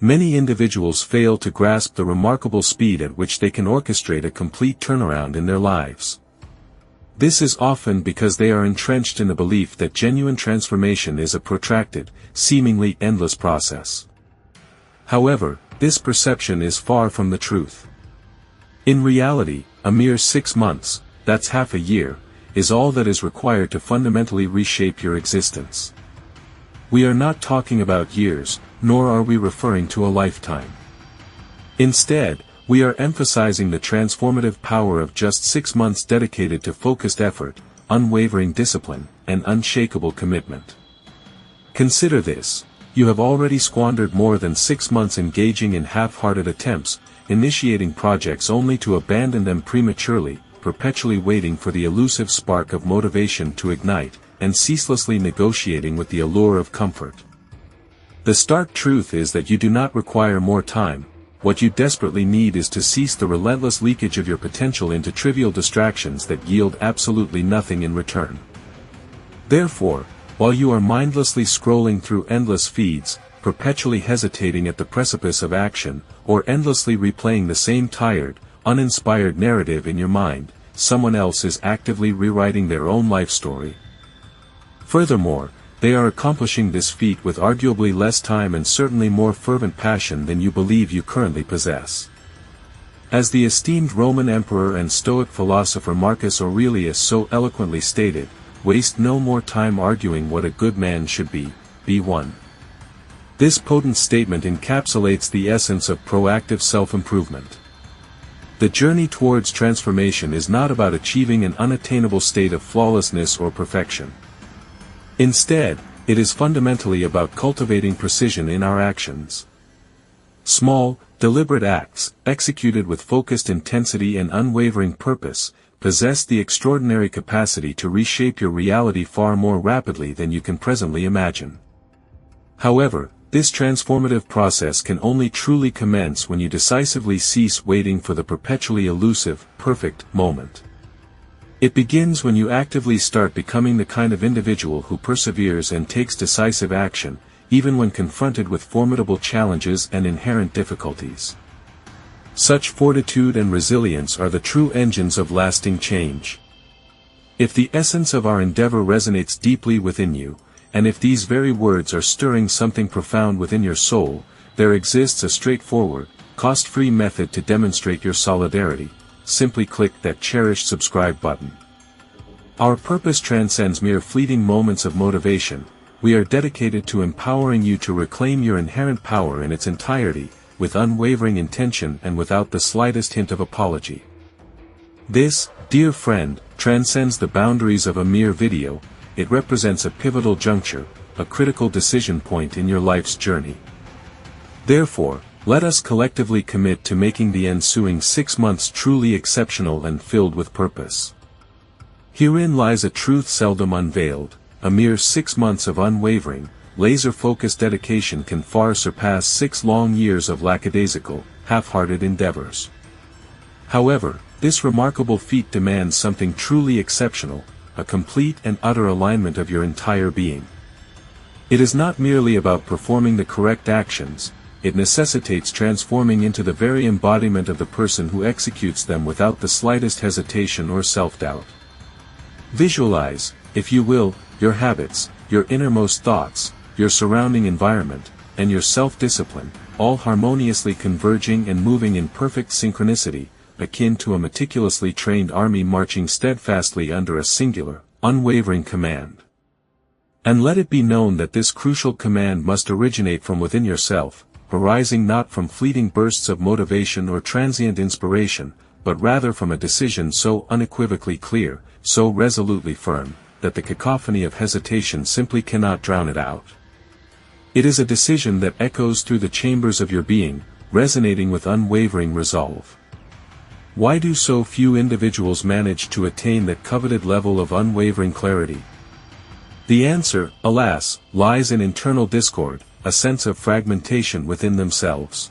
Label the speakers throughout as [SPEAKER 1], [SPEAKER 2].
[SPEAKER 1] Many individuals fail to grasp the remarkable speed at which they can orchestrate a complete turnaround in their lives. This is often because they are entrenched in the belief that genuine transformation is a protracted, seemingly endless process. However, this perception is far from the truth. In reality, a mere 6 months, that's half a year, is all that is required to fundamentally reshape your existence. We are not talking about years, nor are we referring to a lifetime. Instead, we are emphasizing the transformative power of just 6 months dedicated to focused effort, unwavering discipline, and unshakable commitment. Consider this: you have already squandered more than 6 months engaging in half-hearted attempts, initiating projects only to abandon them prematurely, perpetually waiting for the elusive spark of motivation to ignite, and ceaselessly negotiating with the allure of comfort. The stark truth is that you do not require more time. What you desperately need is to cease the relentless leakage of your potential into trivial distractions that yield absolutely nothing in return. Therefore, while you are mindlessly scrolling through endless feeds, perpetually hesitating at the precipice of action, or endlessly replaying the same tired, uninspired narrative in your mind, someone else is actively rewriting their own life story. Furthermore, they are accomplishing this feat with arguably less time and certainly more fervent passion than you believe you currently possess. As the esteemed Roman emperor and Stoic philosopher Marcus Aurelius so eloquently stated, "Waste no more time arguing what a good man should be, be one." This potent statement encapsulates the essence of proactive self-improvement. The journey towards transformation is not about achieving an unattainable state of flawlessness or perfection. Instead, it is fundamentally about cultivating precision in our actions. Small, deliberate acts, executed with focused intensity and unwavering purpose, possess the extraordinary capacity to reshape your reality far more rapidly than you can presently imagine. However, this transformative process can only truly commence when you decisively cease waiting for the perpetually elusive, perfect moment. It begins when you actively start becoming the kind of individual who perseveres and takes decisive action, even when confronted with formidable challenges and inherent difficulties. Such fortitude and resilience are the true engines of lasting change. If the essence of our endeavor resonates deeply within you, and if these very words are stirring something profound within your soul, there exists a straightforward, cost-free method to demonstrate your solidarity. Simply click that cherished subscribe button. Our purpose transcends mere fleeting moments of motivation. We are dedicated to empowering you to reclaim your inherent power in its entirety, with unwavering intention and without the slightest hint of apology. This, dear friend, transcends the boundaries of a mere video. It represents a pivotal juncture, a critical decision point in your life's journey. Therefore, let us collectively commit to making the ensuing 6 months truly exceptional and filled with purpose. Herein lies a truth seldom unveiled: a mere 6 months of unwavering, laser-focused dedication can far surpass 6 long years of lackadaisical, half-hearted endeavors. However, this remarkable feat demands something truly exceptional, a complete and utter alignment of your entire being. It is not merely about performing the correct actions. It necessitates transforming into the very embodiment of the person who executes them without the slightest hesitation or self-doubt. Visualize, if you will, your habits, your innermost thoughts, your surrounding environment, and your self-discipline, all harmoniously converging and moving in perfect synchronicity, akin to a meticulously trained army marching steadfastly under a singular, unwavering command. And let it be known that this crucial command must originate from within yourself, arising not from fleeting bursts of motivation or transient inspiration, but rather from a decision so unequivocally clear, so resolutely firm, that the cacophony of hesitation simply cannot drown it out. It is a decision that echoes through the chambers of your being, resonating with unwavering resolve. Why do so few individuals manage to attain that coveted level of unwavering clarity? The answer, alas, lies in internal discord, a sense of fragmentation within themselves.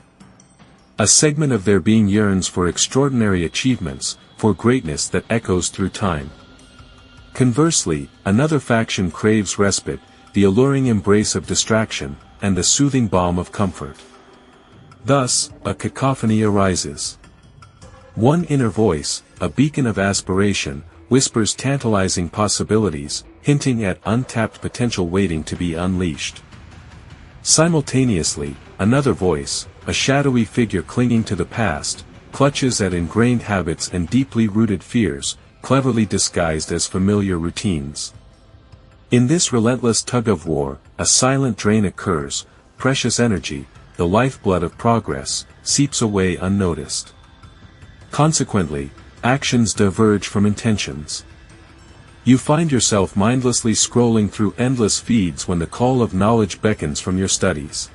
[SPEAKER 1] A segment of their being yearns for extraordinary achievements, for greatness that echoes through time. Conversely, another faction craves respite, the alluring embrace of distraction, and the soothing balm of comfort. Thus, a cacophony arises. One inner voice, a beacon of aspiration, whispers tantalizing possibilities, hinting at untapped potential waiting to be unleashed. Simultaneously, another voice, a shadowy figure clinging to the past, clutches at ingrained habits and deeply rooted fears, cleverly disguised as familiar routines. In this relentless tug-of-war, a silent drain occurs, precious energy, the lifeblood of progress, seeps away unnoticed. Consequently, actions diverge from intentions. You find yourself mindlessly scrolling through endless feeds when the call of knowledge beckons from your studies.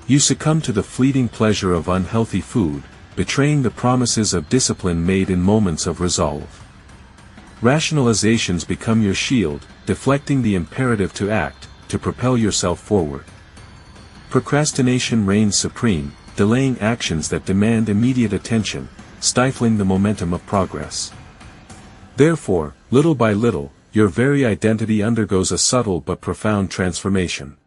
[SPEAKER 1] You succumb to the fleeting pleasure of unhealthy food, betraying the promises of discipline made in moments of resolve. Rationalizations become your shield, deflecting the imperative to act, to propel yourself forward. Procrastination reigns supreme, delaying actions that demand immediate attention, stifling the momentum of progress. Therefore, little by little, your very identity undergoes a subtle but profound transformation.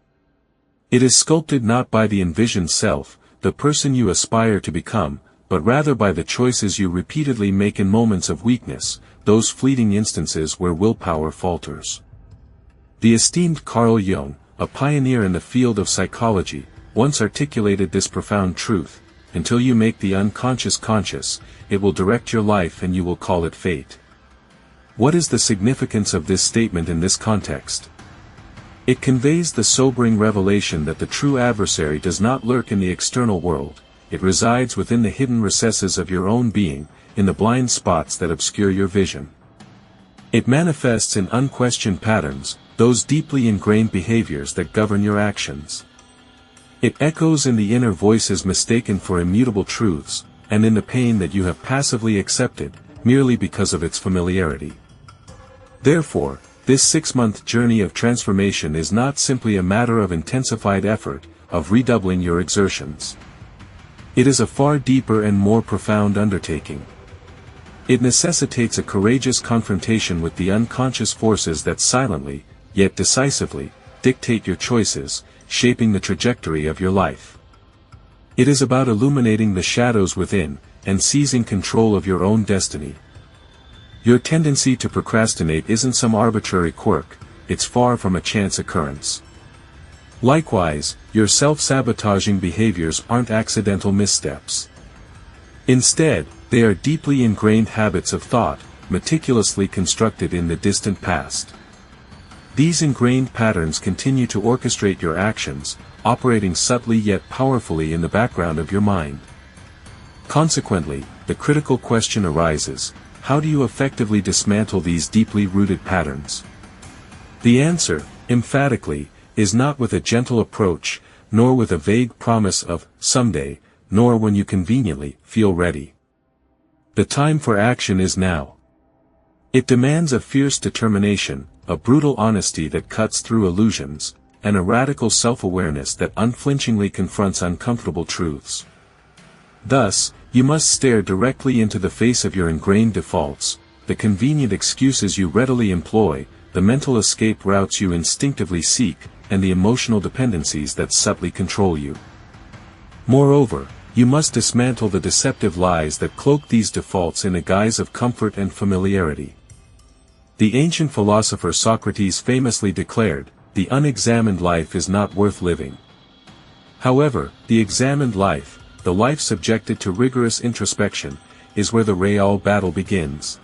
[SPEAKER 1] It is sculpted not by the envisioned self, the person you aspire to become, but rather by the choices you repeatedly make in moments of weakness, those fleeting instances where willpower falters. The esteemed Carl Jung, a pioneer in the field of psychology, once articulated this profound truth: until you make the unconscious conscious, it will direct your life and you will call it fate. What is the significance of this statement in this context? It conveys the sobering revelation that the true adversary does not lurk in the external world, it resides within the hidden recesses of your own being, in the blind spots that obscure your vision. It manifests in unquestioned patterns, those deeply ingrained behaviors that govern your actions. It echoes in the inner voices mistaken for immutable truths, and in the pain that you have passively accepted, merely because of its familiarity. Therefore, this 6-month journey of transformation is not simply a matter of intensified effort, of redoubling your exertions. It is a far deeper and more profound undertaking. It necessitates a courageous confrontation with the unconscious forces that silently, yet decisively, dictate your choices, shaping the trajectory of your life. It is about illuminating the shadows within, and seizing control of your own destiny. Your tendency to procrastinate isn't some arbitrary quirk, it's far from a chance occurrence. Likewise, your self-sabotaging behaviors aren't accidental missteps. Instead, they are deeply ingrained habits of thought, meticulously constructed in the distant past. These ingrained patterns continue to orchestrate your actions, operating subtly yet powerfully in the background of your mind. Consequently, the critical question arises: how do you effectively dismantle these deeply rooted patterns? The answer, emphatically, is not with a gentle approach, nor with a vague promise of someday, nor when you conveniently feel ready. The time for action is now. It demands a fierce determination, a brutal honesty that cuts through illusions, and a radical self-awareness that unflinchingly confronts uncomfortable truths. Thus, you must stare directly into the face of your ingrained defaults, the convenient excuses you readily employ, the mental escape routes you instinctively seek, and the emotional dependencies that subtly control you. Moreover, you must dismantle the deceptive lies that cloak these defaults in a guise of comfort and familiarity. The ancient philosopher Socrates famously declared, "The unexamined life is not worth living." However, the examined life, the life subjected to rigorous introspection, is where the real battle begins.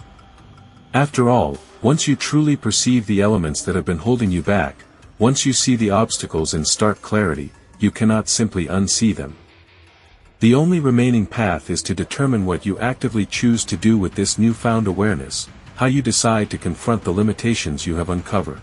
[SPEAKER 1] After all, once you truly perceive the elements that have been holding you back, once you see the obstacles in stark clarity, you cannot simply unsee them. The only remaining path is to determine what you actively choose to do with this newfound awareness, how you decide to confront the limitations you have uncovered.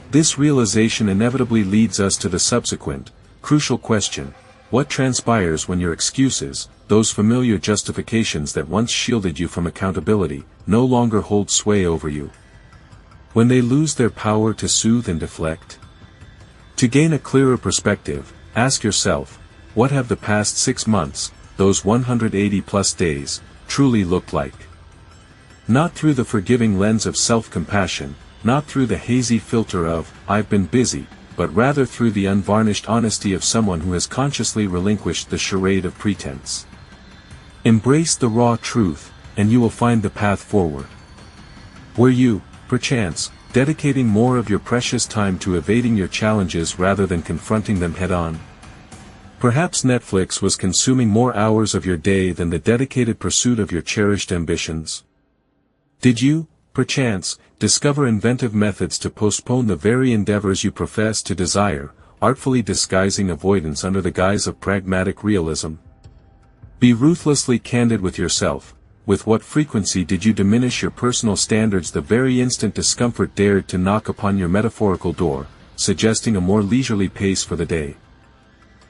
[SPEAKER 1] This realization inevitably leads us to the subsequent, crucial question: what transpires when your excuses, those familiar justifications that once shielded you from accountability, no longer hold sway over you? When they lose their power to soothe and deflect? To gain a clearer perspective, ask yourself, what have the past 6 months, those 180+ days, truly looked like? Not through the forgiving lens of self-compassion, not through the hazy filter of, "I've been busy," but rather through the unvarnished honesty of someone who has consciously relinquished the charade of pretense. Embrace the raw truth, and you will find the path forward. Were you, perchance, dedicating more of your precious time to evading your challenges rather than confronting them head-on? Perhaps Netflix was consuming more hours of your day than the dedicated pursuit of your cherished ambitions. Did you, perchance, discover inventive methods to postpone the very endeavors you profess to desire, artfully disguising avoidance under the guise of pragmatic realism? Be ruthlessly candid with yourself. With what frequency did you diminish your personal standards the very instant discomfort dared to knock upon your metaphorical door, suggesting a more leisurely pace for the day?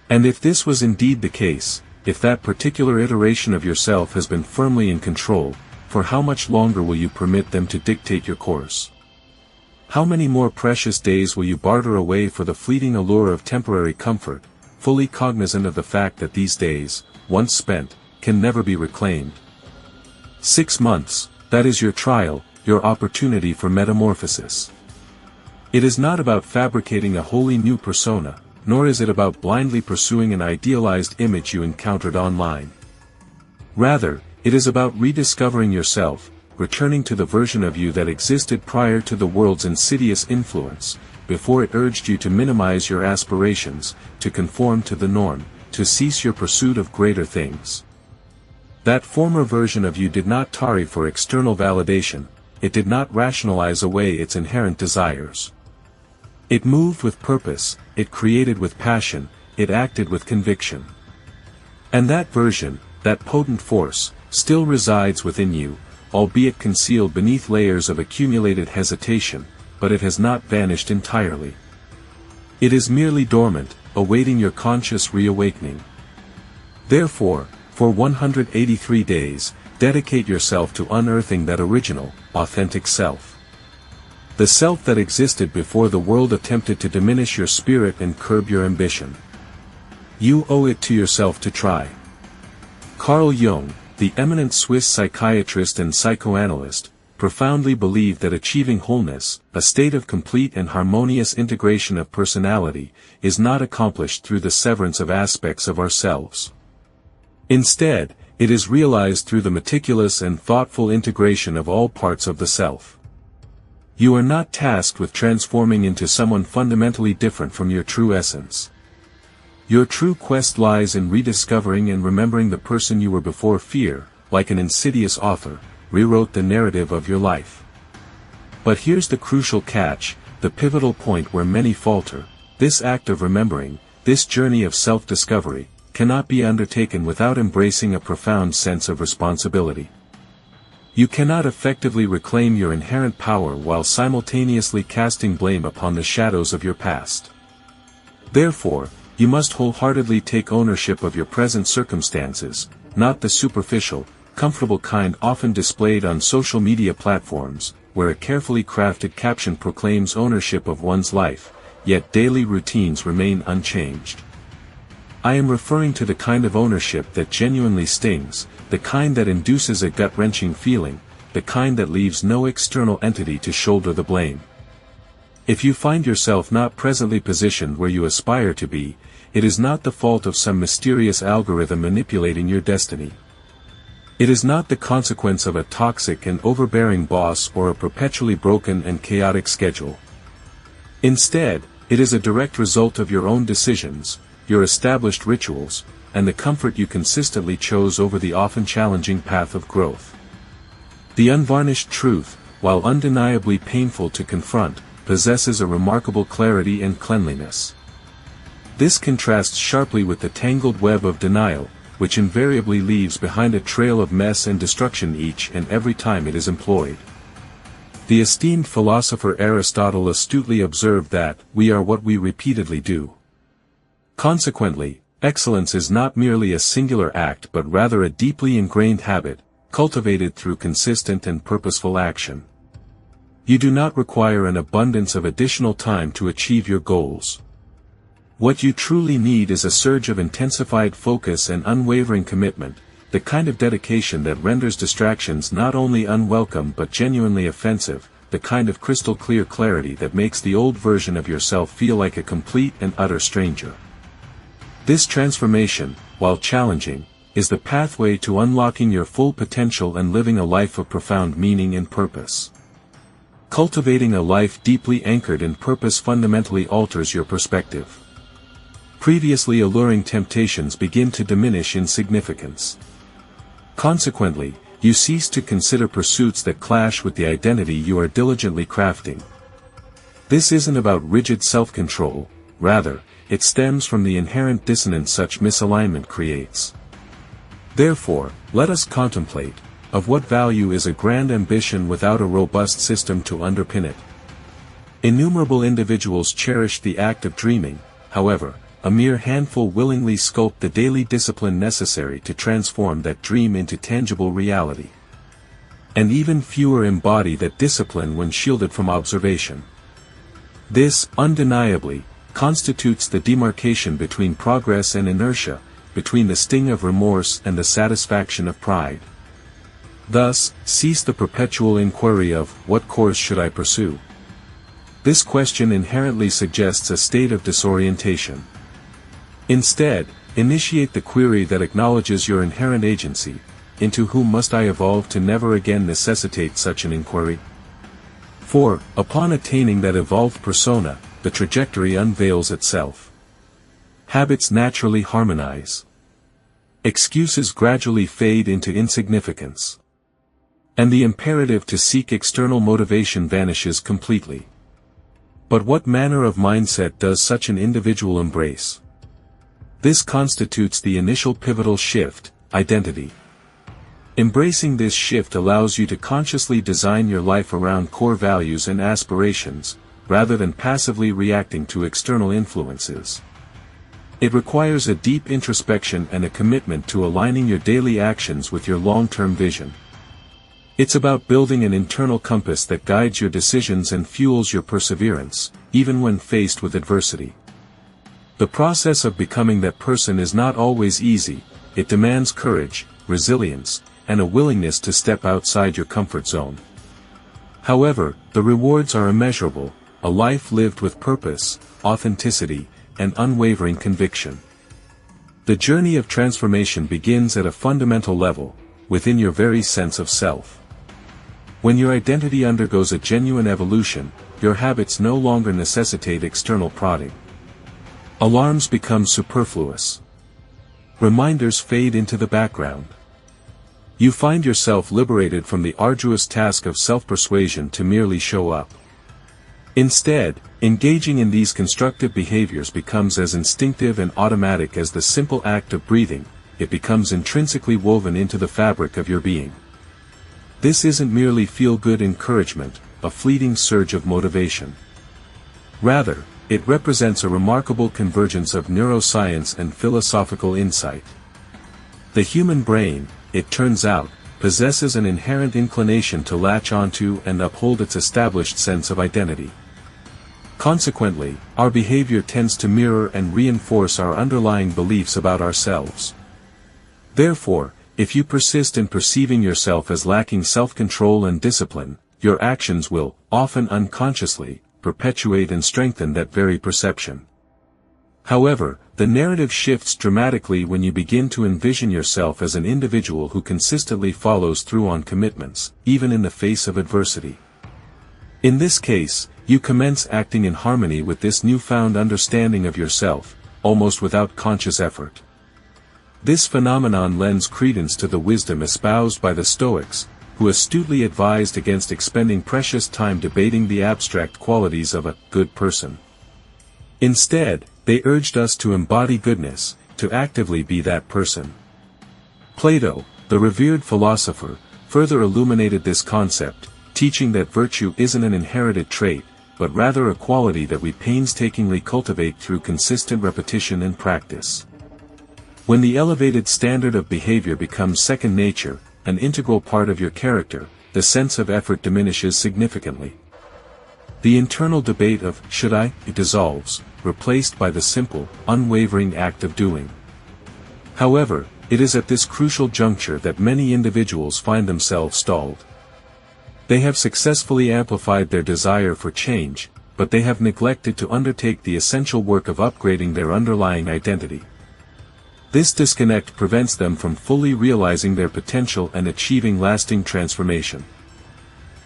[SPEAKER 1] And if this was indeed the case, if that particular iteration of yourself has been firmly in control, for how much longer will you permit them to dictate your course? How many more precious days will you barter away for the fleeting allure of temporary comfort, fully cognizant of the fact that these days, once spent, can never be reclaimed? 6 months, that is your trial, your opportunity for metamorphosis. It is not about fabricating a wholly new persona, nor is it about blindly pursuing an idealized image you encountered online. Rather, it is about rediscovering yourself, returning to the version of you that existed prior to the world's insidious influence, before it urged you to minimize your aspirations, to conform to the norm, to cease your pursuit of greater things. That former version of you did not tarry for external validation, it did not rationalize away its inherent desires. It moved with purpose, it created with passion, it acted with conviction. And that version, that potent force, still resides within you, albeit concealed beneath layers of accumulated hesitation, but it has not vanished entirely. It is merely dormant, awaiting your conscious reawakening. Therefore, for 183 days, dedicate yourself to unearthing that original, authentic self. The self that existed before the world attempted to diminish your spirit and curb your ambition. You owe it to yourself to try. Carl Jung, the eminent Swiss psychiatrist and psychoanalyst, profoundly believed that achieving wholeness, a state of complete and harmonious integration of personality, is not accomplished through the severance of aspects of ourselves. Instead, it is realized through the meticulous and thoughtful integration of all parts of the self. You are not tasked with transforming into someone fundamentally different from your true essence. Your true quest lies in rediscovering and remembering the person you were before fear, like an insidious author, rewrote the narrative of your life. But here's the crucial catch, the pivotal point where many falter: this act of remembering, this journey of self-discovery, cannot be undertaken without embracing a profound sense of responsibility. You cannot effectively reclaim your inherent power while simultaneously casting blame upon the shadows of your past. Therefore, you must wholeheartedly take ownership of your present circumstances, not the superficial, comfortable kind often displayed on social media platforms, where a carefully crafted caption proclaims ownership of one's life, yet daily routines remain unchanged. I am referring to the kind of ownership that genuinely stings, the kind that induces a gut-wrenching feeling, the kind that leaves no external entity to shoulder the blame. If you find yourself not presently positioned where you aspire to be, it is not the fault of some mysterious algorithm manipulating your destiny. It is not the consequence of a toxic and overbearing boss or a perpetually broken and chaotic schedule. Instead, it is a direct result of your own decisions, your established rituals, and the comfort you consistently chose over the often challenging path of growth. The unvarnished truth, while undeniably painful to confront, possesses a remarkable clarity and cleanliness. This contrasts sharply with the tangled web of denial, which invariably leaves behind a trail of mess and destruction each and every time it is employed. The esteemed philosopher Aristotle astutely observed that, we are what we repeatedly do. Consequently, excellence is not merely a singular act but rather a deeply ingrained habit, cultivated through consistent and purposeful action. You do not require an abundance of additional time to achieve your goals. What you truly need is a surge of intensified focus and unwavering commitment, the kind of dedication that renders distractions not only unwelcome but genuinely offensive, the kind of crystal-clear clarity that makes the old version of yourself feel like a complete and utter stranger. This transformation, while challenging, is the pathway to unlocking your full potential and living a life of profound meaning and purpose. Cultivating a life deeply anchored in purpose fundamentally alters your perspective. Previously alluring temptations begin to diminish in significance. Consequently, you cease to consider pursuits that clash with the identity you are diligently crafting. This isn't about rigid self-control, rather, it stems from the inherent dissonance such misalignment creates. Therefore, let us contemplate, of what value is a grand ambition without a robust system to underpin it? Innumerable individuals cherish the act of dreaming, however, a mere handful willingly sculpt the daily discipline necessary to transform that dream into tangible reality. And even fewer embody that discipline when shielded from observation. This, undeniably, constitutes the demarcation between progress and inertia, between the sting of remorse and the satisfaction of pride. Thus, cease the perpetual inquiry of, what course should I pursue? This question inherently suggests a state of disorientation. Instead, initiate the query that acknowledges your inherent agency: into whom must I evolve to never again necessitate such an inquiry? For, upon attaining that evolved persona, the trajectory unveils itself. Habits naturally harmonize. Excuses gradually fade into insignificance. And the imperative to seek external motivation vanishes completely. But what manner of mindset does such an individual embrace? This constitutes the initial pivotal shift: identity. Embracing this shift allows you to consciously design your life around core values and aspirations, rather than passively reacting to external influences. It requires a deep introspection and a commitment to aligning your daily actions with your long-term vision. It's about building an internal compass that guides your decisions and fuels your perseverance, even when faced with adversity. The process of becoming that person is not always easy. It demands courage, resilience, and a willingness to step outside your comfort zone. However, the rewards are immeasurable: a life lived with purpose, authenticity, and unwavering conviction. The journey of transformation begins at a fundamental level, within your very sense of self. When your identity undergoes a genuine evolution, your habits no longer necessitate external prodding. Alarms become superfluous. Reminders fade into the background. You find yourself liberated from the arduous task of self-persuasion to merely show up. Instead, engaging in these constructive behaviors becomes as instinctive and automatic as the simple act of breathing. It becomes intrinsically woven into the fabric of your being. This isn't merely feel-good encouragement, a fleeting surge of motivation. Rather, it represents a remarkable convergence of neuroscience and philosophical insight. The human brain, it turns out, possesses an inherent inclination to latch onto and uphold its established sense of identity. Consequently, our behavior tends to mirror and reinforce our underlying beliefs about ourselves. Therefore, if you persist in perceiving yourself as lacking self-control and discipline, your actions will, often unconsciously, perpetuate and strengthen that very perception. However, the narrative shifts dramatically when you begin to envision yourself as an individual who consistently follows through on commitments, even in the face of adversity. In this case, you commence acting in harmony with this newfound understanding of yourself, almost without conscious effort. This phenomenon lends credence to the wisdom espoused by the Stoics, who astutely advised against expending precious time debating the abstract qualities of a good person. Instead, they urged us to embody goodness, to actively be that person. Plato, the revered philosopher, further illuminated this concept, teaching that virtue isn't an inherited trait, but rather a quality that we painstakingly cultivate through consistent repetition and practice. When the elevated standard of behavior becomes second nature, an integral part of your character, the sense of effort diminishes significantly. The internal debate of should I dissolves, replaced by the simple, unwavering act of doing. However, it is at this crucial juncture that many individuals find themselves stalled. They have successfully amplified their desire for change, but they have neglected to undertake the essential work of upgrading their underlying identity. This disconnect prevents them from fully realizing their potential and achieving lasting transformation.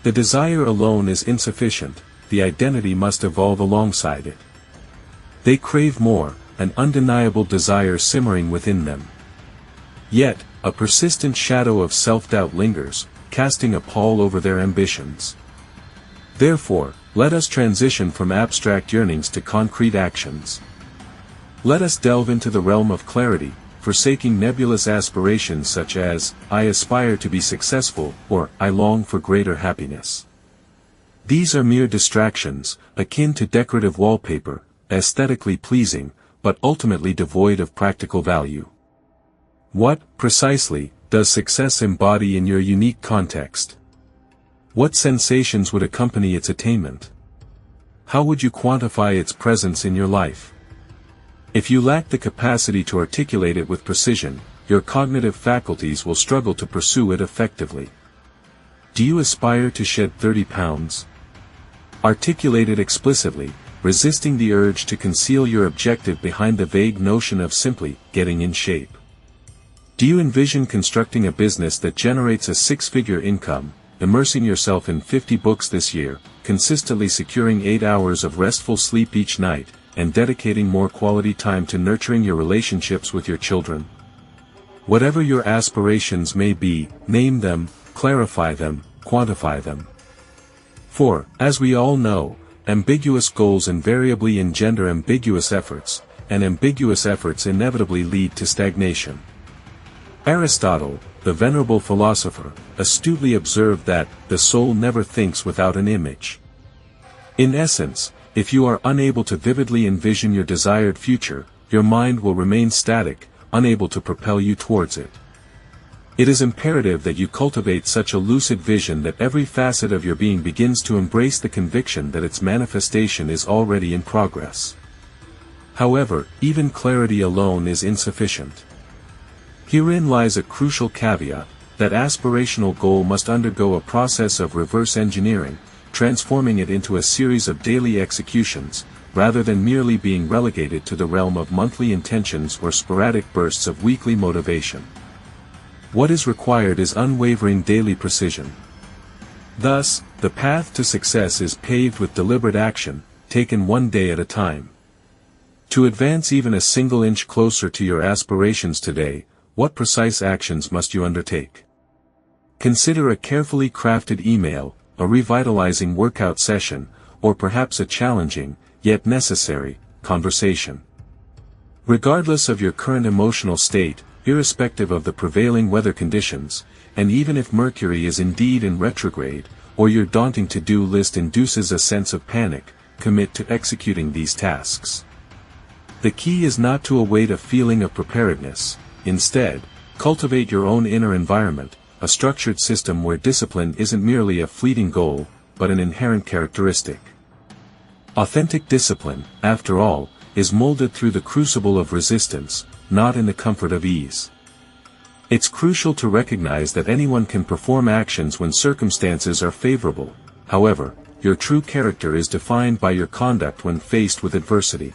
[SPEAKER 1] The desire alone is insufficient, the identity must evolve alongside it. They crave more, an undeniable desire simmering within them. Yet, a persistent shadow of self-doubt lingers, casting a pall over their ambitions. Therefore, let us transition from abstract yearnings to concrete actions. Let us delve into the realm of clarity, forsaking nebulous aspirations such as, "I aspire to be successful," or "I long for greater happiness." These are mere distractions, akin to decorative wallpaper, aesthetically pleasing, but ultimately devoid of practical value. What, precisely, does success embody in your unique context? What sensations would accompany its attainment? How would you quantify its presence in your life? If you lack the capacity to articulate it with precision, your cognitive faculties will struggle to pursue it effectively. Do you aspire to shed 30 pounds? Articulate it explicitly, resisting the urge to conceal your objective behind the vague notion of simply getting in shape. Do you envision constructing a business that generates a six-figure income, immersing yourself in 50 books this year, consistently securing 8 hours of restful sleep each night, and dedicating more quality time to nurturing your relationships with your children? Whatever your aspirations may be, name them, clarify them, quantify them. For, as we all know, ambiguous goals invariably engender ambiguous efforts, and ambiguous efforts inevitably lead to stagnation. Aristotle, the venerable philosopher, astutely observed that, the soul never thinks without an image. In essence, if you are unable to vividly envision your desired future, your mind will remain static, unable to propel you towards it. It is imperative that you cultivate such a lucid vision that every facet of your being begins to embrace the conviction that its manifestation is already in progress. However, even clarity alone is insufficient. Herein lies a crucial caveat, that aspirational goal must undergo a process of reverse engineering, transforming it into a series of daily executions, rather than merely being relegated to the realm of monthly intentions or sporadic bursts of weekly motivation. What is required is unwavering daily precision. Thus, the path to success is paved with deliberate action, taken one day at a time. To advance even a single inch closer to your aspirations today, what precise actions must you undertake? Consider a carefully crafted email, a revitalizing workout session, or perhaps a challenging, yet necessary, conversation. Regardless of your current emotional state, irrespective of the prevailing weather conditions, and even if Mercury is indeed in retrograde, or your daunting to-do list induces a sense of panic, commit to executing these tasks. The key is not to await a feeling of preparedness. Instead, cultivate your own inner environment, a structured system where discipline isn't merely a fleeting goal, but an inherent characteristic. Authentic discipline, after all, is molded through the crucible of resistance, not in the comfort of ease. It's crucial to recognize that anyone can perform actions when circumstances are favorable. However, your true character is defined by your conduct when faced with adversity.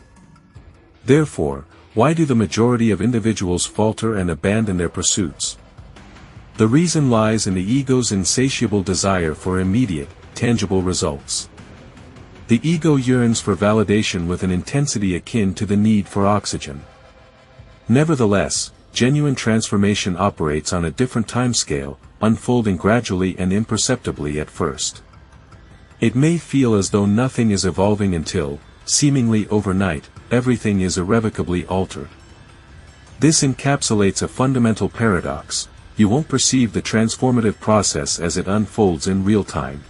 [SPEAKER 1] Therefore, why do the majority of individuals falter and abandon their pursuits? The reason lies in the ego's insatiable desire for immediate, tangible results. The ego yearns for validation with an intensity akin to the need for oxygen. Nevertheless, genuine transformation operates on a different timescale, unfolding gradually and imperceptibly at first. It may feel as though nothing is evolving until, seemingly overnight, everything is irrevocably altered. This encapsulates a fundamental paradox: you won't perceive the transformative process as it unfolds in real time.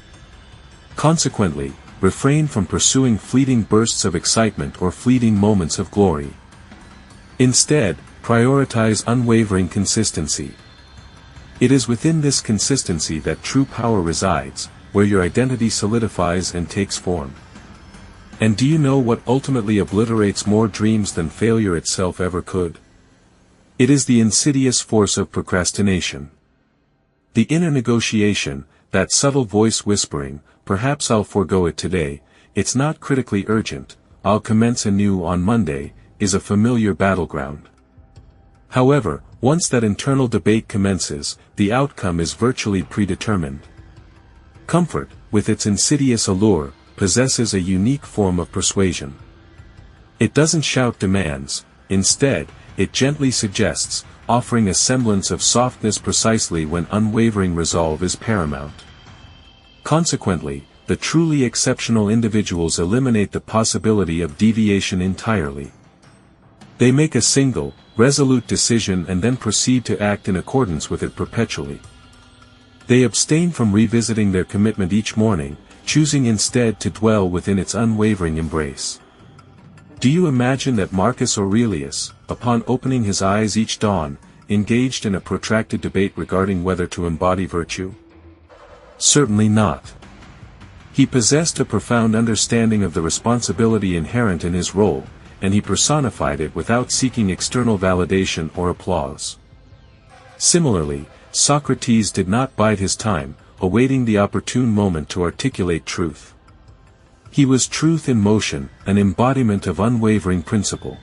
[SPEAKER 1] Consequently, refrain from pursuing fleeting bursts of excitement or fleeting moments of glory. Instead, prioritize unwavering consistency. It is within this consistency that true power resides, where your identity solidifies and takes form. And do you know what ultimately obliterates more dreams than failure itself ever could? It is the insidious force of procrastination. The inner negotiation, that subtle voice whispering, "Perhaps I'll forego it today, it's not critically urgent, I'll commence anew on Monday," is a familiar battleground. However, once that internal debate commences, the outcome is virtually predetermined. Comfort, with its insidious allure, possesses a unique form of persuasion. It doesn't shout demands, instead, it gently suggests, offering a semblance of softness precisely when unwavering resolve is paramount. Consequently, the truly exceptional individuals eliminate the possibility of deviation entirely. They make a single, resolute decision and then proceed to act in accordance with it perpetually. They abstain from revisiting their commitment each morning, choosing instead to dwell within its unwavering embrace. Do you imagine that Marcus Aurelius, upon opening his eyes each dawn, engaged in a protracted debate regarding whether to embody virtue? Certainly not. He possessed a profound understanding of the responsibility inherent in his role, and he personified it without seeking external validation or applause. Similarly, Socrates did not bide his time, awaiting the opportune moment to articulate truth. He was truth in motion, an embodiment of unwavering principle.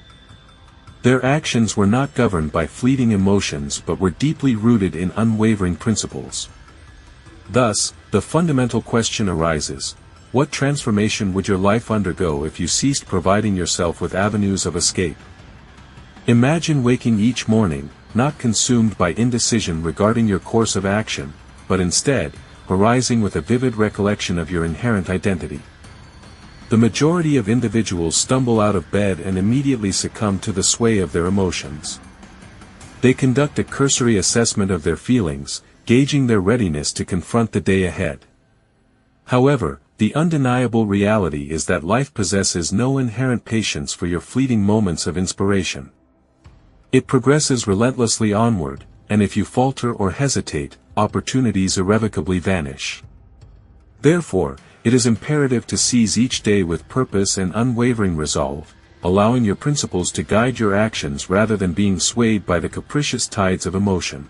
[SPEAKER 1] Their actions were not governed by fleeting emotions but were deeply rooted in unwavering principles. Thus, the fundamental question arises: what transformation would your life undergo if you ceased providing yourself with avenues of escape? Imagine waking each morning, not consumed by indecision regarding your course of action, but instead, arising with a vivid recollection of your inherent identity. The majority of individuals stumble out of bed and immediately succumb to the sway of their emotions. They conduct a cursory assessment of their feelings, gauging their readiness to confront the day ahead. However, the undeniable reality is that life possesses no inherent patience for your fleeting moments of inspiration. It progresses relentlessly onward, and if you falter or hesitate, opportunities irrevocably vanish. Therefore, it is imperative to seize each day with purpose and unwavering resolve, allowing your principles to guide your actions rather than being swayed by the capricious tides of emotion.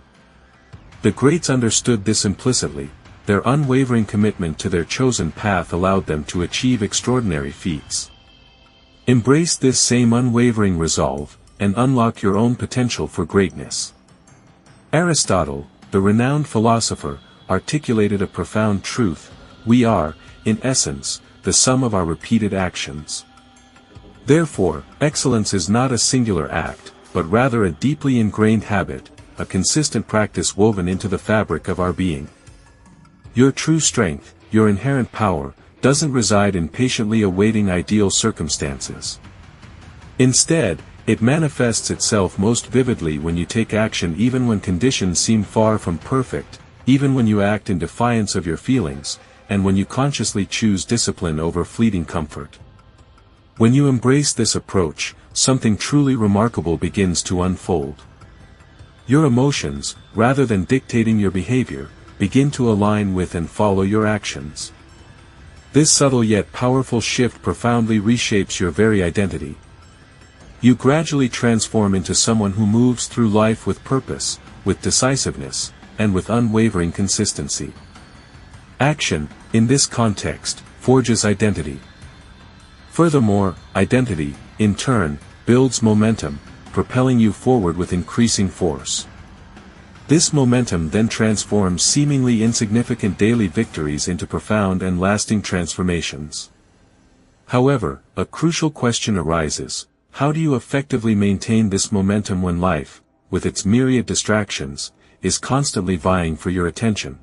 [SPEAKER 1] The greats understood this implicitly. Their unwavering commitment to their chosen path allowed them to achieve extraordinary feats. Embrace this same unwavering resolve, and unlock your own potential for greatness. Aristotle, the renowned philosopher, articulated a profound truth: we are, in essence, the sum of our repeated actions. Therefore, excellence is not a singular act, but rather a deeply ingrained habit, a consistent practice woven into the fabric of our being. Your true strength, your inherent power, doesn't reside in patiently awaiting ideal circumstances. Instead, it manifests itself most vividly when you take action even when conditions seem far from perfect, even when you act in defiance of your feelings, and when you consciously choose discipline over fleeting comfort. When you embrace this approach, something truly remarkable begins to unfold. Your emotions, rather than dictating your behavior, begin to align with and follow your actions. This subtle yet powerful shift profoundly reshapes your very identity. You gradually transform into someone who moves through life with purpose, with decisiveness, and with unwavering consistency. Action, in this context, forges identity. Furthermore, identity, in turn, builds momentum, propelling you forward with increasing force. This momentum then transforms seemingly insignificant daily victories into profound and lasting transformations. However, a crucial question arises: how do you effectively maintain this momentum when life, with its myriad distractions, is constantly vying for your attention?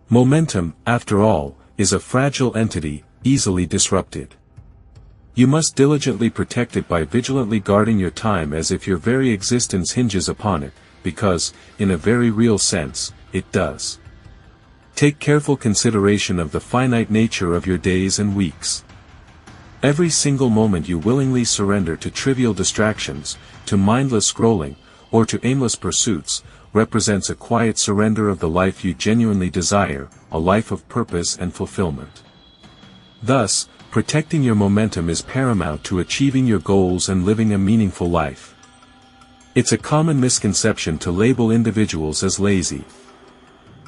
[SPEAKER 1] Momentum, after all, is a fragile entity, easily disrupted. You must diligently protect it by vigilantly guarding your time as if your very existence hinges upon it, because, in a very real sense, it does. Take careful consideration of the finite nature of your days and weeks. Every single moment you willingly surrender to trivial distractions, to mindless scrolling, or to aimless pursuits, represents a quiet surrender of the life you genuinely desire, a life of purpose and fulfillment. Thus, protecting your momentum is paramount to achieving your goals and living a meaningful life. It's a common misconception to label individuals as lazy.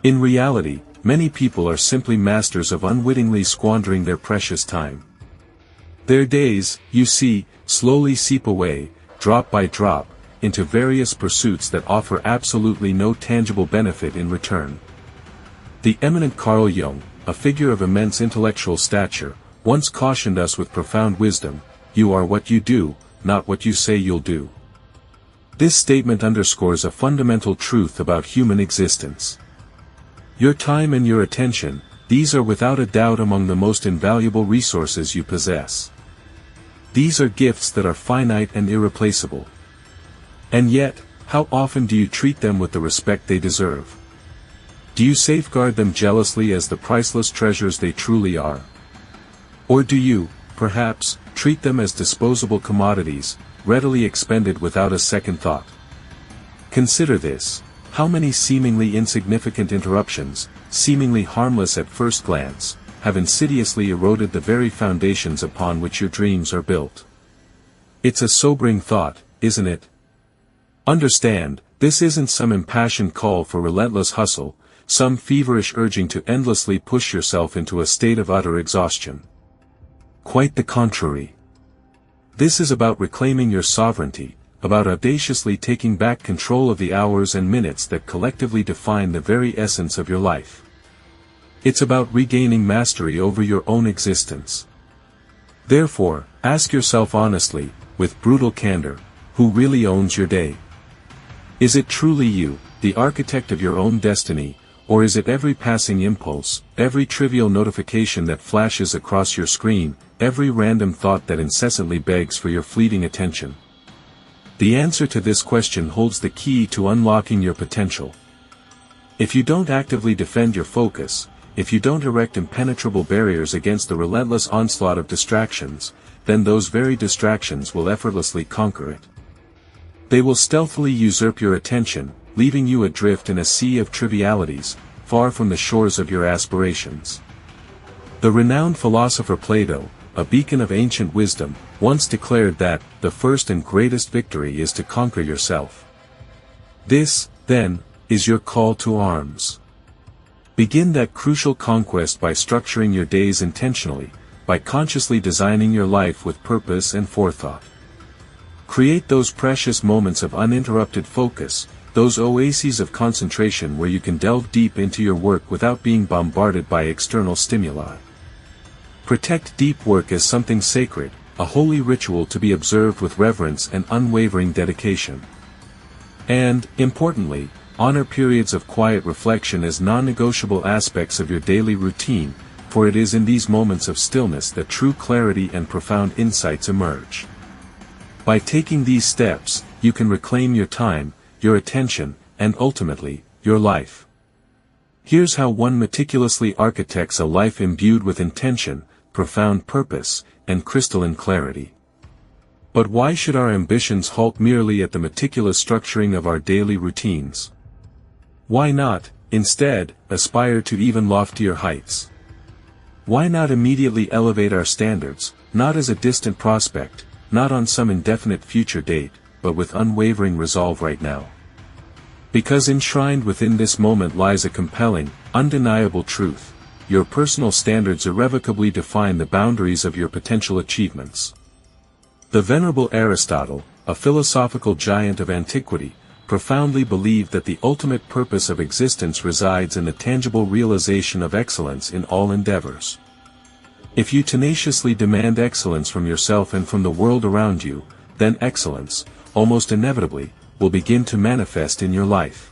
[SPEAKER 1] In reality, many people are simply masters of unwittingly squandering their precious time. Their days, you see, slowly seep away, drop by drop, into various pursuits that offer absolutely no tangible benefit in return. The eminent Carl Jung, a figure of immense intellectual stature, once cautioned us with profound wisdom, "You are what you do, not what you say you'll do." This statement underscores a fundamental truth about human existence. Your time and your attention, these are without a doubt among the most invaluable resources you possess. These are gifts that are finite and irreplaceable. And yet, how often do you treat them with the respect they deserve? Do you safeguard them jealously as the priceless treasures they truly are? Or do you, perhaps, treat them as disposable commodities, readily expended without a second thought? Consider this: how many seemingly insignificant interruptions, seemingly harmless at first glance, have insidiously eroded the very foundations upon which your dreams are built? It's a sobering thought, isn't it? Understand, this isn't some impassioned call for relentless hustle, some feverish urging to endlessly push yourself into a state of utter exhaustion. Quite the contrary. This is about reclaiming your sovereignty, about audaciously taking back control of the hours and minutes that collectively define the very essence of your life. It's about regaining mastery over your own existence. Therefore, ask yourself honestly, with brutal candor, who really owns your day? Is it truly you, the architect of your own destiny, or is it every passing impulse, every trivial notification that flashes across your screen, every random thought that incessantly begs for your fleeting attention? The answer to this question holds the key to unlocking your potential. If you don't actively defend your focus, if you don't erect impenetrable barriers against the relentless onslaught of distractions, then those very distractions will effortlessly conquer it. They will stealthily usurp your attention, leaving you adrift in a sea of trivialities, far from the shores of your aspirations. The renowned philosopher Plato, a beacon of ancient wisdom, once declared that, the first and greatest victory is to conquer yourself. This, then, is your call to arms. Begin that crucial conquest by structuring your days intentionally, by consciously designing your life with purpose and forethought. Create those precious moments of uninterrupted focus, those oases of concentration where you can delve deep into your work without being bombarded by external stimuli. Protect deep work as something sacred, a holy ritual to be observed with reverence and unwavering dedication. And, importantly, honor periods of quiet reflection as non-negotiable aspects of your daily routine, for it is in these moments of stillness that true clarity and profound insights emerge. By taking these steps, you can reclaim your time, your attention, and ultimately, your life. Here's how one meticulously architects a life imbued with intention, profound purpose, and crystalline clarity. But why should our ambitions halt merely at the meticulous structuring of our daily routines? Why not, instead, aspire to even loftier heights? Why not immediately elevate our standards, not as a distant prospect, not on some indefinite future date, but with unwavering resolve right now? Because enshrined within this moment lies a compelling, undeniable truth: your personal standards irrevocably define the boundaries of your potential achievements. The venerable Aristotle, a philosophical giant of antiquity, profoundly believed that the ultimate purpose of existence resides in the tangible realization of excellence in all endeavors. If you tenaciously demand excellence from yourself and from the world around you, then excellence, almost inevitably, will begin to manifest in your life.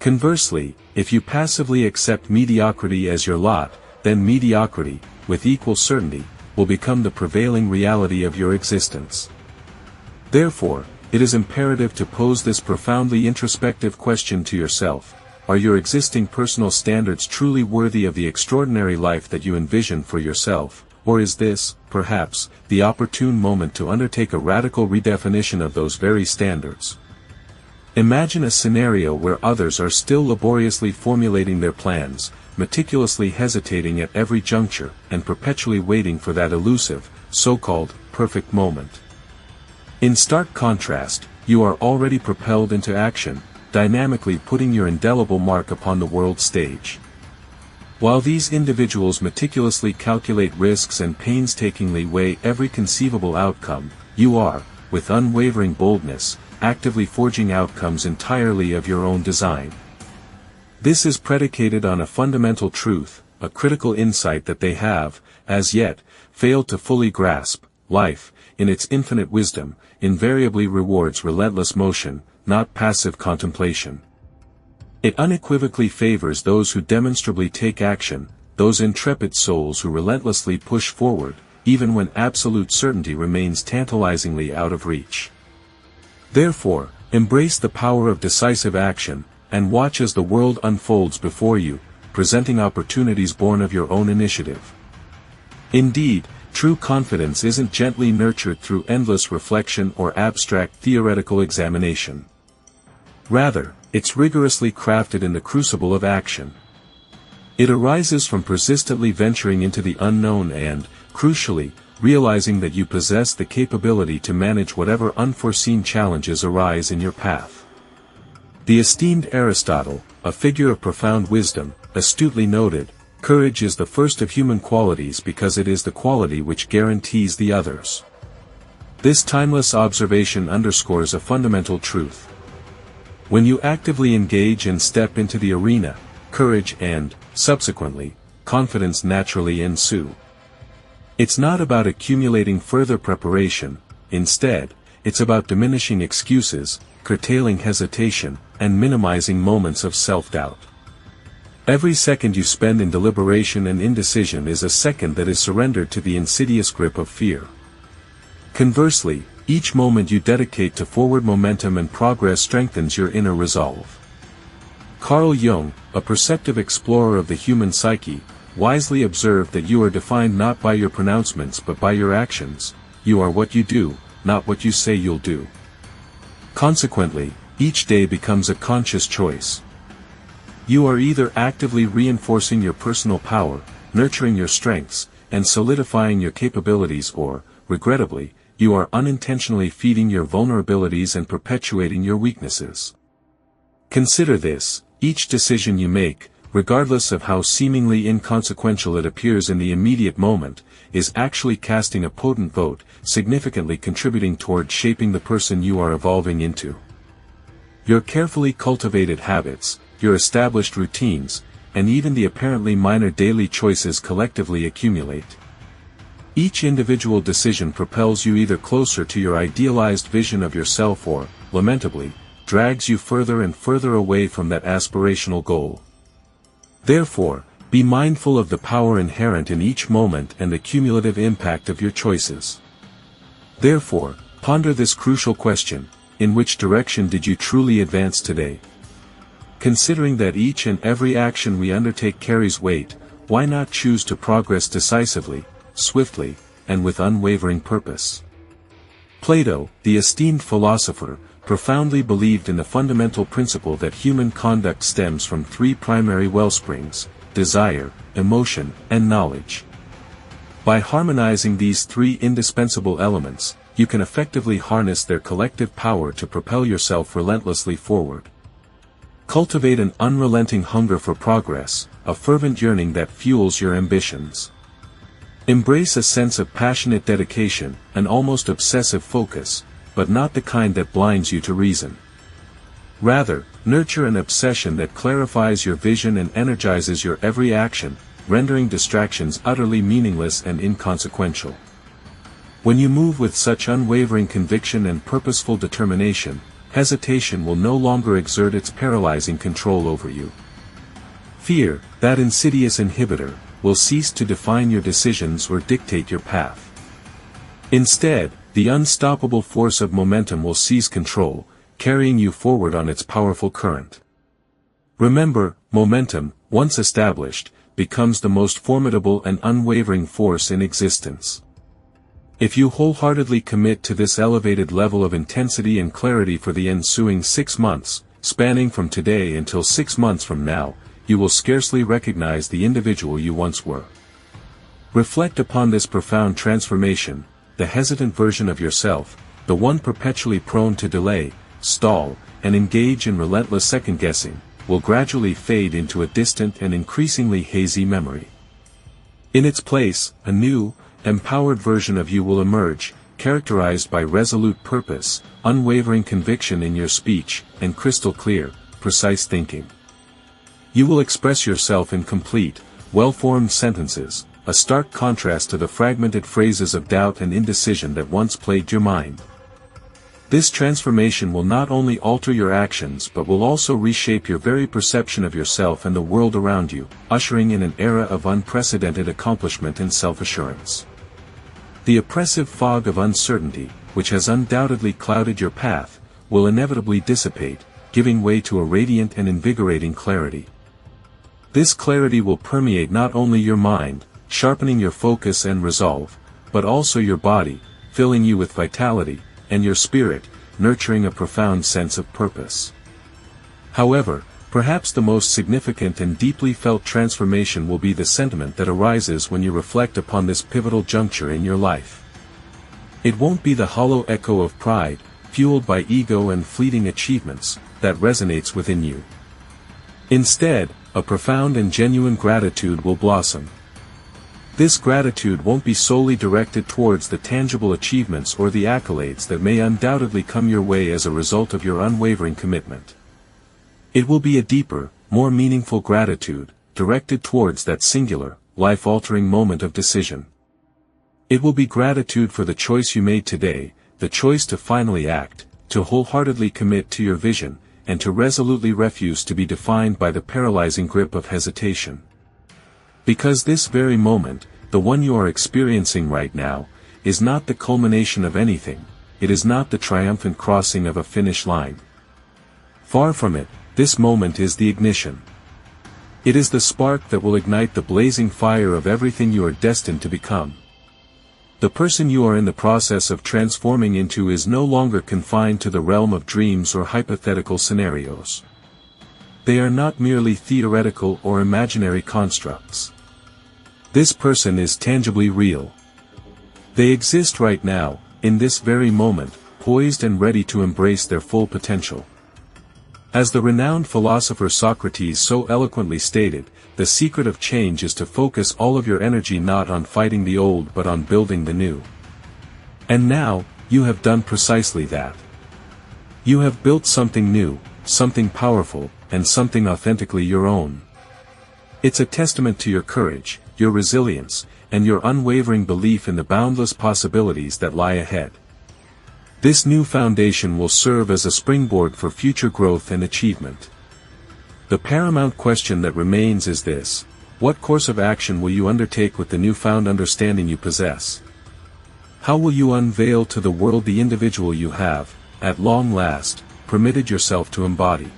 [SPEAKER 1] Conversely, if you passively accept mediocrity as your lot, then mediocrity, with equal certainty, will become the prevailing reality of your existence. Therefore, it is imperative to pose this profoundly introspective question to yourself: are your existing personal standards truly worthy of the extraordinary life that you envision for yourself, or is this, perhaps, the opportune moment to undertake a radical redefinition of those very standards? Imagine a scenario where others are still laboriously formulating their plans, meticulously hesitating at every juncture, and perpetually waiting for that elusive, so-called, perfect moment. In stark contrast, you are already propelled into action, dynamically putting your indelible mark upon the world stage. While these individuals meticulously calculate risks and painstakingly weigh every conceivable outcome, you are, with unwavering boldness, actively forging outcomes entirely of your own design. This is predicated on a fundamental truth, a critical insight that they have, as yet, failed to fully grasp. Life, in its infinite wisdom, invariably rewards relentless motion, not passive contemplation. It unequivocally favors those who demonstrably take action, those intrepid souls who relentlessly push forward, even when absolute certainty remains tantalizingly out of reach. Therefore, embrace the power of decisive action, and watch as the world unfolds before you, presenting opportunities born of your own initiative. Indeed, true confidence isn't gently nurtured through endless reflection or abstract theoretical examination. Rather, it's rigorously crafted in the crucible of action. It arises from persistently venturing into the unknown and, crucially, realizing that you possess the capability to manage whatever unforeseen challenges arise in your path. The esteemed Aristotle, a figure of profound wisdom, astutely noted, "Courage is the first of human qualities because it is the quality which guarantees the others." This timeless observation underscores a fundamental truth. When you actively engage and step into the arena, courage and, subsequently, confidence naturally ensue. It's not about accumulating further preparation, instead, it's about diminishing excuses, curtailing hesitation, and minimizing moments of self-doubt. Every second you spend in deliberation and indecision is a second that is surrendered to the insidious grip of fear. Conversely, each moment you dedicate to forward momentum and progress strengthens your inner resolve. Carl Jung, a perceptive explorer of the human psyche, wisely observed that you are defined not by your pronouncements but by your actions. You are what you do, not what you say you'll do. Consequently, each day becomes a conscious choice. You are either actively reinforcing your personal power, nurturing your strengths, and solidifying your capabilities or, regrettably, you are unintentionally feeding your vulnerabilities and perpetuating your weaknesses. Consider this: each decision you make, regardless of how seemingly inconsequential it appears in the immediate moment, is actually casting a potent vote, significantly contributing toward shaping the person you are evolving into. Your carefully cultivated habits, your established routines, and even the apparently minor daily choices collectively accumulate. Each individual decision propels you either closer to your idealized vision of yourself or, lamentably, drags you further and further away from that aspirational goal. Therefore, be mindful of the power inherent in each moment and the cumulative impact of your choices. Therefore, ponder this crucial question: in which direction did you truly advance today? Considering that each and every action we undertake carries weight, why not choose to progress decisively, swiftly, and with unwavering purpose? Plato, the esteemed philosopher, profoundly believed in the fundamental principle that human conduct stems from three primary wellsprings: desire, emotion, and knowledge. By harmonizing these three indispensable elements, you can effectively harness their collective power to propel yourself relentlessly forward. Cultivate an unrelenting hunger for progress, a fervent yearning that fuels your ambitions. Embrace a sense of passionate dedication, an almost obsessive focus, but not the kind that blinds you to reason. Rather, nurture an obsession that clarifies your vision and energizes your every action, rendering distractions utterly meaningless and inconsequential. When you move with such unwavering conviction and purposeful determination, hesitation will no longer exert its paralyzing control over you. Fear, that insidious inhibitor, will cease to define your decisions or dictate your path. Instead, the unstoppable force of momentum will seize control, carrying you forward on its powerful current. Remember, momentum, once established, becomes the most formidable and unwavering force in existence. If you wholeheartedly commit to this elevated level of intensity and clarity for the ensuing 6 months, spanning from today until 6 months from now, you will scarcely recognize the individual you once were. Reflect upon this profound transformation: the hesitant version of yourself, the one perpetually prone to delay, stall, and engage in relentless second-guessing, will gradually fade into a distant and increasingly hazy memory. In its place, a new, empowered version of you will emerge, characterized by resolute purpose, unwavering conviction in your speech, and crystal-clear, precise thinking. You will express yourself in complete, well-formed sentences, a stark contrast to the fragmented phrases of doubt and indecision that once plagued your mind. This transformation will not only alter your actions but will also reshape your very perception of yourself and the world around you, ushering in an era of unprecedented accomplishment and self-assurance. The oppressive fog of uncertainty, which has undoubtedly clouded your path, will inevitably dissipate, giving way to a radiant and invigorating clarity. This clarity will permeate not only your mind, sharpening your focus and resolve, but also your body, filling you with vitality, and your spirit, nurturing a profound sense of purpose. However, perhaps the most significant and deeply felt transformation will be the sentiment that arises when you reflect upon this pivotal juncture in your life. It won't be the hollow echo of pride, fueled by ego and fleeting achievements, that resonates within you. Instead, a profound and genuine gratitude will blossom. This gratitude won't be solely directed towards the tangible achievements or the accolades that may undoubtedly come your way as a result of your unwavering commitment. It will be a deeper, more meaningful gratitude, directed towards that singular, life-altering moment of decision. It will be gratitude for the choice you made today, the choice to finally act, to wholeheartedly commit to your vision, and to resolutely refuse to be defined by the paralyzing grip of hesitation. Because this very moment, the one you are experiencing right now, is not the culmination of anything, it is not the triumphant crossing of a finish line. Far from it, this moment is the ignition. It is the spark that will ignite the blazing fire of everything you are destined to become. The person you are in the process of transforming into is no longer confined to the realm of dreams or hypothetical scenarios. They are not merely theoretical or imaginary constructs. This person is tangibly real. They exist right now, in this very moment, poised and ready to embrace their full potential. As the renowned philosopher Socrates so eloquently stated, the secret of change is to focus all of your energy not on fighting the old but on building the new. And now, you have done precisely that. You have built something new, something powerful, and something authentically your own. It's a testament to your courage, your resilience, and your unwavering belief in the boundless possibilities that lie ahead. This new foundation will serve as a springboard for future growth and achievement. The paramount question that remains is this: what course of action will you undertake with the newfound understanding you possess? How will you unveil to the world the individual you have, at long last, permitted yourself to embody?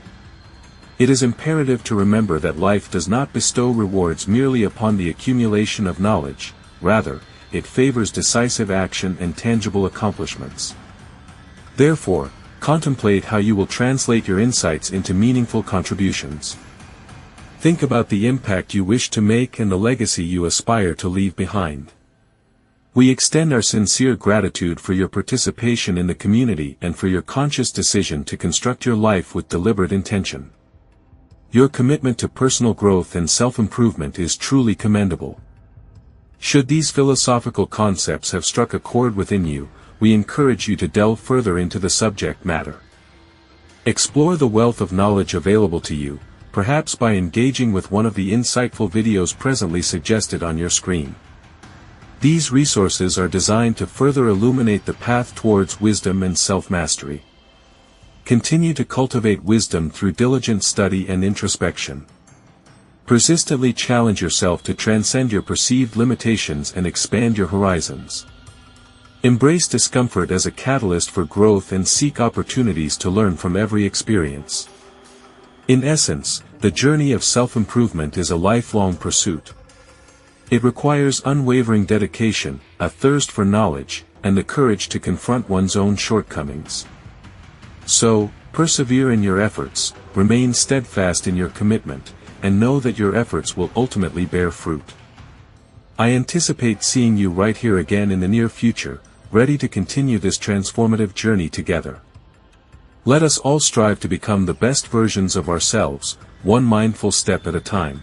[SPEAKER 1] It is imperative to remember that life does not bestow rewards merely upon the accumulation of knowledge, rather, it favors decisive action and tangible accomplishments. Therefore, contemplate how you will translate your insights into meaningful contributions. Think about the impact you wish to make and the legacy you aspire to leave behind. We extend our sincere gratitude for your participation in the community and for your conscious decision to construct your life with deliberate intention. Your commitment to personal growth and self-improvement is truly commendable. Should these philosophical concepts have struck a chord within you, we encourage you to delve further into the subject matter. Explore the wealth of knowledge available to you, perhaps by engaging with one of the insightful videos presently suggested on your screen. These resources are designed to further illuminate the path towards wisdom and self-mastery. Continue to cultivate wisdom through diligent study and introspection. Persistently challenge yourself to transcend your perceived limitations and expand your horizons. Embrace discomfort as a catalyst for growth and seek opportunities to learn from every experience. In essence, the journey of self-improvement is a lifelong pursuit. It requires unwavering dedication, a thirst for knowledge, and the courage to confront one's own shortcomings. So, persevere in your efforts, remain steadfast in your commitment, and know that your efforts will ultimately bear fruit. I anticipate seeing you right here again in the near future, ready to continue this transformative journey together. Let us all strive to become the best versions of ourselves, one mindful step at a time.